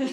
Hi.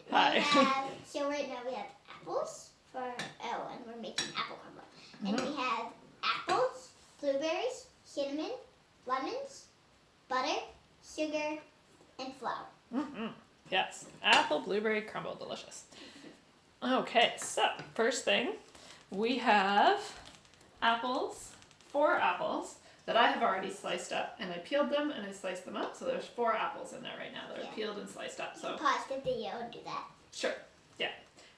Hi. Hi. So right now we have apples and we're making apple crumble. And we have apples, blueberries, cinnamon, lemons, butter, sugar, and flour. Yes, apple blueberry crumble, delicious. Okay, so first thing, we have apples, 4 apples that I have already sliced up, and I peeled them and I sliced them up. So there's 4 apples in there right now that are peeled and sliced up. So pause the video and do that. Sure, yeah.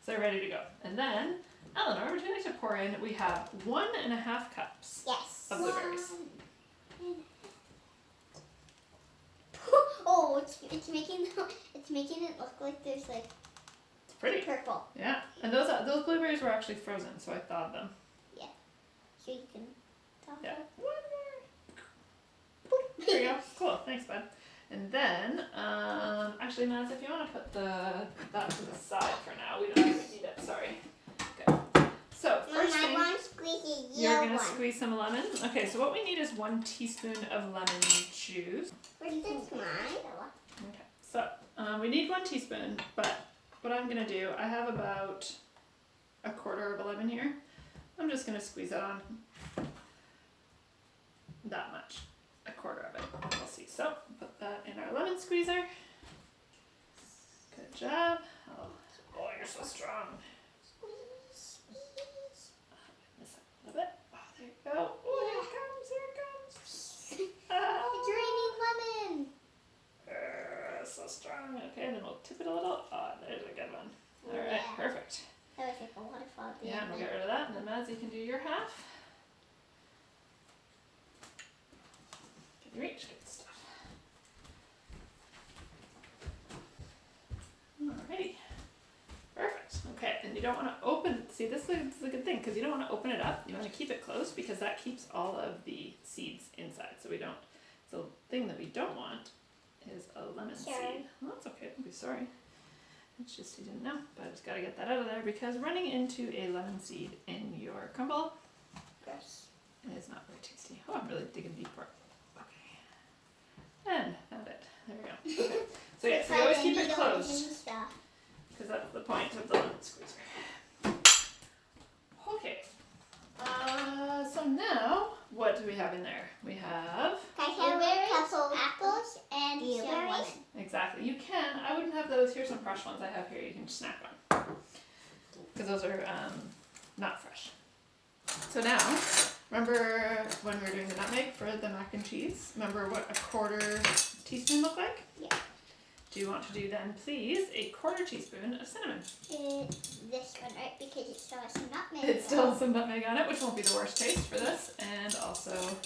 So they're ready to go. And then, Eleanor, would you like to pour in? We have 1.5 cups of blueberries. Oh, it's making it look like there's like Pretty purple. Yeah, and those blueberries were actually frozen, so I thawed them. Yeah, so you can thaw Yeah. them. There you go. Cool. Thanks, bud. And then, actually, Naz, if you want to put that to the side for now, we don't even need it. Sorry. Okay. So first thing, you're gonna squeeze some lemon. Okay. So what we need is 1 teaspoon of lemon juice. Where's mine? Okay. So we need 1 teaspoon, but what I'm gonna do, I have about 1/4 of a lemon here. I'm just gonna squeeze it on that much. 1/4 of it. We'll see. So put that in our lemon squeezer. Good job. Oh, you're so strong. Squeeze. Miss it a little bit. Oh, there you go. Oh, here it comes. Here it comes. It's raining lemon. So strong. Okay, and then we'll tip it a little. Oh, there's a good one. All right, perfect. That was like a waterfall at the Yeah, end. we'll get rid of that, and then Mads, you can do your half. Can you reach? Good stuff. Alrighty. Perfect. Okay, and you don't want to open, see this is a good thing, because you don't want to open it up. You want to keep it closed because that keeps all of the seeds inside. So we don't, the thing that we don't want is a lemon seed. Well, that's okay, don't be sorry. It's just you didn't know, but I just got to get that out of there because running into a lemon seed in your crumble is not very tasty. Oh, I'm really digging deep for it. Okay. And found it. There we go. Okay. So yeah, so you always keep it closed because that's the point of the lemon squeezer. Okay. So now, what do we have in there? We have apples and blueberries. Exactly. You can. I wouldn't have those. Here's some fresh ones I have here. You can just snack on because those are not fresh. So now, remember when we were doing the nutmeg for the mac and cheese? Remember what 1/4 teaspoon looked like? Yeah. Do you want to do then, please, 1/4 teaspoon of cinnamon? This one, right? Because it still has some nutmeg. It still has some nutmeg on it, which won't be the worst taste for this. And also,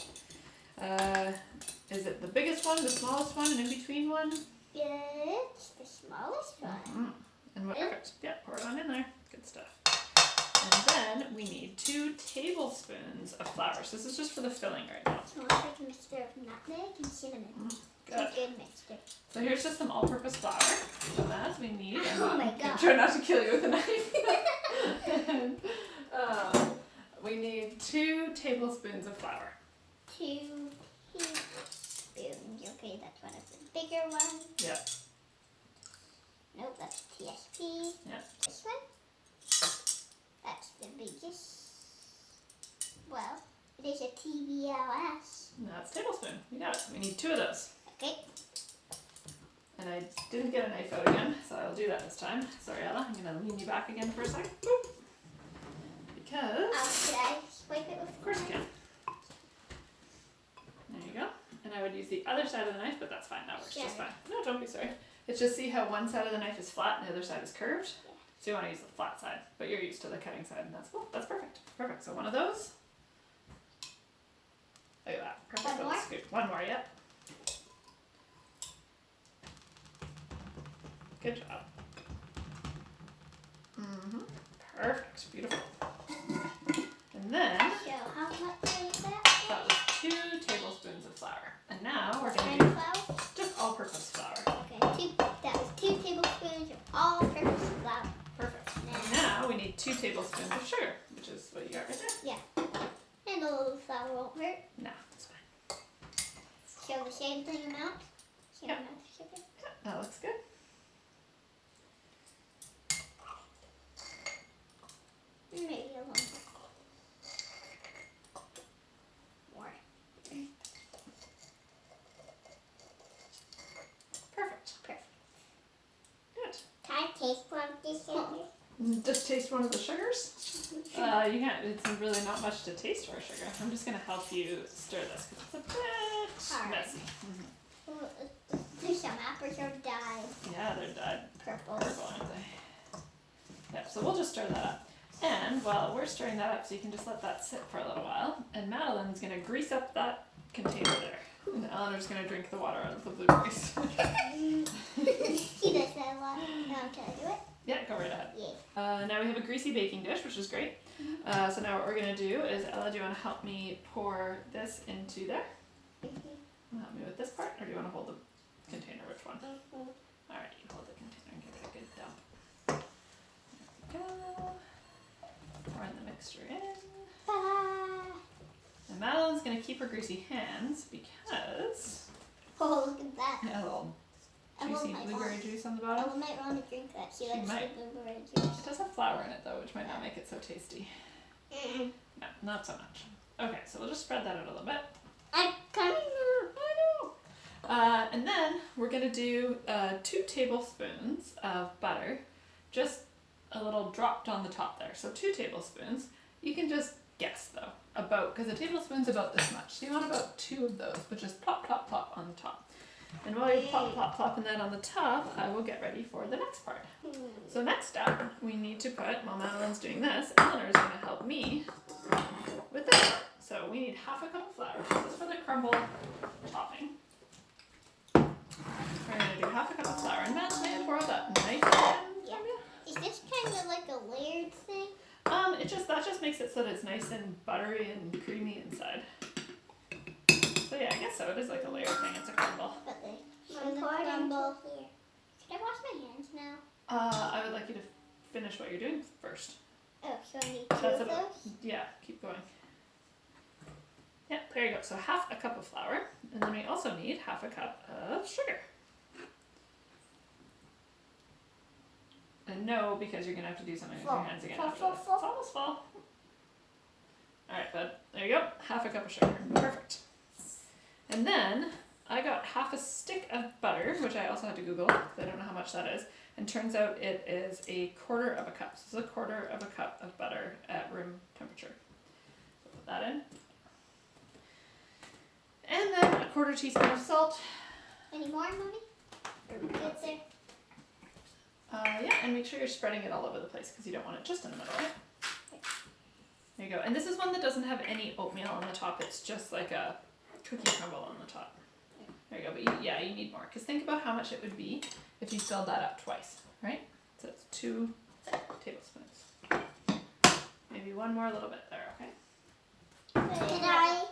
is it the biggest one, the smallest one, an in-between one? It's the smallest one. Mm-hmm. And what? Perfect. Yeah, pour it on in there. Good stuff. And then we need 2 tablespoons of flour. So this is just for the filling right now. So it's like a mixture of nutmeg and cinnamon. Good. It's a good mixture. So here's just some all-purpose flour. So as we need, Oh my God. Try not to kill you with a knife. And, we need 2 tablespoons of flour. 2 teaspoons. Okay, that's one of the bigger ones. Yep. Nope, that's TSP. Yep. This one. That's the biggest. Well, it is a TBLS. And that's tablespoon. You got it. We need 2 of those. Okay. And I didn't get a knife out again, so I'll do that this time. Sorry, Ella. I'm going to lean you back again for a second. Boop. Because... Should I swipe it with? Of course you can. There you go. And I would use the other side of the knife, but that's fine. That works just fine. No, don't be sorry. It's just see how one side of the knife is flat and the other side is curved? Yeah. So you want to use the flat side, but you're used to the cutting side, and that's cool. That's perfect. Perfect. So one of those. Look at that. Perfect little scoop. One more, yep. Good job. Perfect. Beautiful. And then So how much is that? that was 2 tablespoons of flour. And now we're going to do flour? just all-purpose flour. Okay, that was 2 tablespoons of all-purpose flour. Perfect. And now we need 2 tablespoons of sugar, which is what you got right there. Yeah. And a little flour won't hurt. No, that's fine. So the same thing amount? Just taste one of the sugars. You can't. It's really not much to taste for sugar. I'm just gonna help you stir this because it's a bit messy. There's some apples are dyed. Yeah, they're dyed Purple. purple, aren't they? Yeah. So we'll just stir that up. And while we're stirring that up, so you can just let that sit for a little while. And Madeline's gonna grease up that container there. And Eleanor's gonna drink the water out of the blueberries. He does that a lot. Can I do it? Yeah, go right ahead. Yeah. Now we have a greasy baking dish, which is great. So now what we're going to do is, Ella, do you want to help me pour this into there? Help me with this part, or do you want to hold the container? Which one? Alright, you hold the container and give it a good dump. There we go. Pouring the mixture in. Ta-da! And Madeline's going to keep her greasy hands because... Oh, look at that. Yeah, a little juicy blueberry juice on the I bottom. might want to drink that. She likes might. the blueberry juice. It does have flour in it though, which might not make it so tasty. No, not so much. Okay, so we'll just spread that out a little bit. I'm coming now. I know. And then we're going to do 2 tablespoons of butter, just a little dropped on the top there. So 2 tablespoons. You can just guess though, about, because a tablespoon's about this much. So you want about 2 of those, but just plop, plop, plop on the top. And while you're plop, plop, plopping that on the top, I will get ready for the next part. So next up, we need to put, while Madeline's doing this, Eleanor's going to help me with this part. So we need half a cup of flour. This is for the crumble topping. We're going to do half a cup of flour. And Matt's going to pour that nice and Yeah. Is this kind of like a layered thing? That just makes it so that it's nice and buttery and creamy inside. So yeah, I guess so. It is like a layered thing. It's a crumble. From the crumble here. Can I wash my hands now? I would like you to finish what you're doing first. Oh, so I need 2 of those? Yeah, keep going. Yeah, there you go. So half a cup of flour, and then we also need half a cup of sugar. And no, because you're gonna have to do something with your hands again after this. It's almost full. Alright, bud. There you go. Half a cup of sugar. Perfect. And then I got half a stick of butter, which I also had to Google because I don't know how much that is. And turns out it is a 1/4 of a cup. So this is a 1/4 of a cup of butter at room temperature. So put that in. And then a 1/4 teaspoon of salt. Any more, Mommy? Or we good there? Yeah, and make sure you're spreading it all over the place because you don't want it just in the middle, right? There you go. And this is one that doesn't have any oatmeal on the top. It's just like a cookie crumble on the top. There you go. But you need more because think about how much it would be if you filled that up twice, right? So it's 2 tablespoons. Maybe one more little bit there, okay? Can I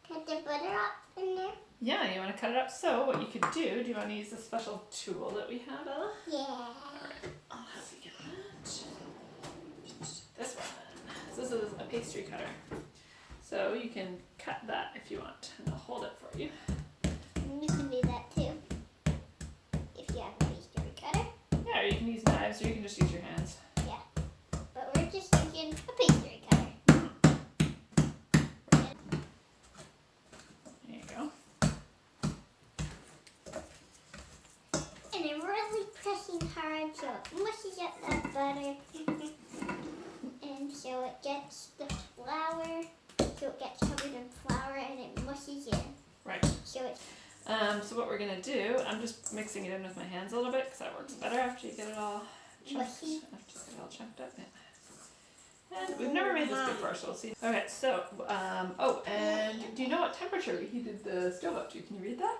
cut the butter up in there? Yeah, you want to cut it up. So what you could do you want to use the special tool that we have, Ella? Yeah. Alright, I'll have you get that. This one. So this is a pastry cutter. So you can cut that if you want, and I'll hold it for you. You can do that too. If you have a pastry cutter. Yeah, or you can use knives, or you can just use your hands. Yeah. But we're just using a pastry cutter. There you go. And I'm really pressing hard so it mushes up that butter. And so it gets the flour, so it gets covered in flour and it mushes in. Right. So it's So what we're gonna do, I'm just mixing it in with my hands a little bit because that works better after you get it all chunked. Mushy. After you get it all chunked up. Yeah. And we've never made this before, so we'll see. Okay, so and do you know what temperature we heated the stove up to? Can you read that?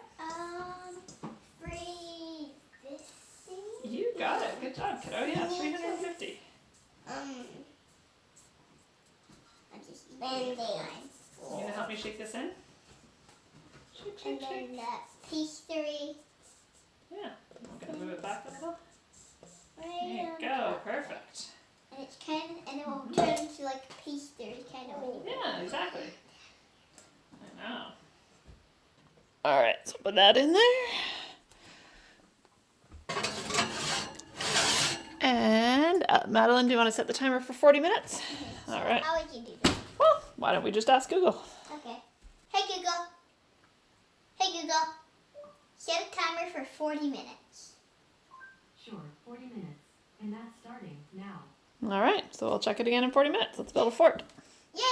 free this thing. You got it. Good job, kiddo. Yeah, 350. I'm just bending. You gonna help me shake this in? Shake, And shake, shake. then the pastry. Yeah. I'm gonna move it back a little. There you Right go. Perfect. And it's and it will turn into like a pastry kind of. Yeah, exactly. I know. All right, so put that in there. And Madeline, do you want to set the timer for 40 minutes? So All right. how would you do that? Well, why don't we just ask Google? Okay. Hey Google. Hey Google. Set a timer for 40 minutes. Sure, 40 minutes. And that's starting now. All right, so we'll check it again in 40 minutes. Let's build a fort. Yay!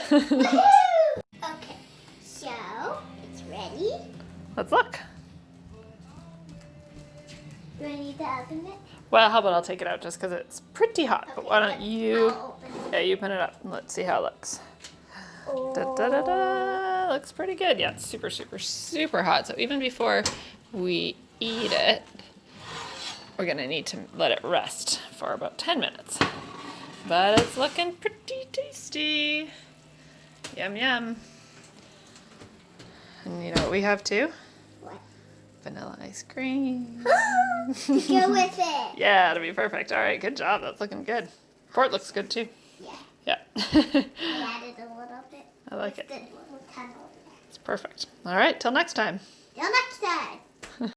Woohoo! Okay, so it's ready. Let's look. Do I need to open it? Well, how about I'll take it out just because it's pretty hot. But why don't Okay, you, I'll open it. yeah, you open it up and let's see how it looks. Oh. Da, da, da, da. Looks pretty good. Yeah, it's super, super, super hot. So even before we eat it, we're gonna need to let it rest for about 10 minutes. But it's looking pretty tasty. Yum, yum. And you know what we have too? What? Vanilla ice cream. To go with it. Yeah, it'll be perfect. All right, good job. That's looking good. Fort looks good too. Yeah. Yeah. I added a little bit. I like It's it. the little tunnel there. It's perfect. All right, till next time. Till next time.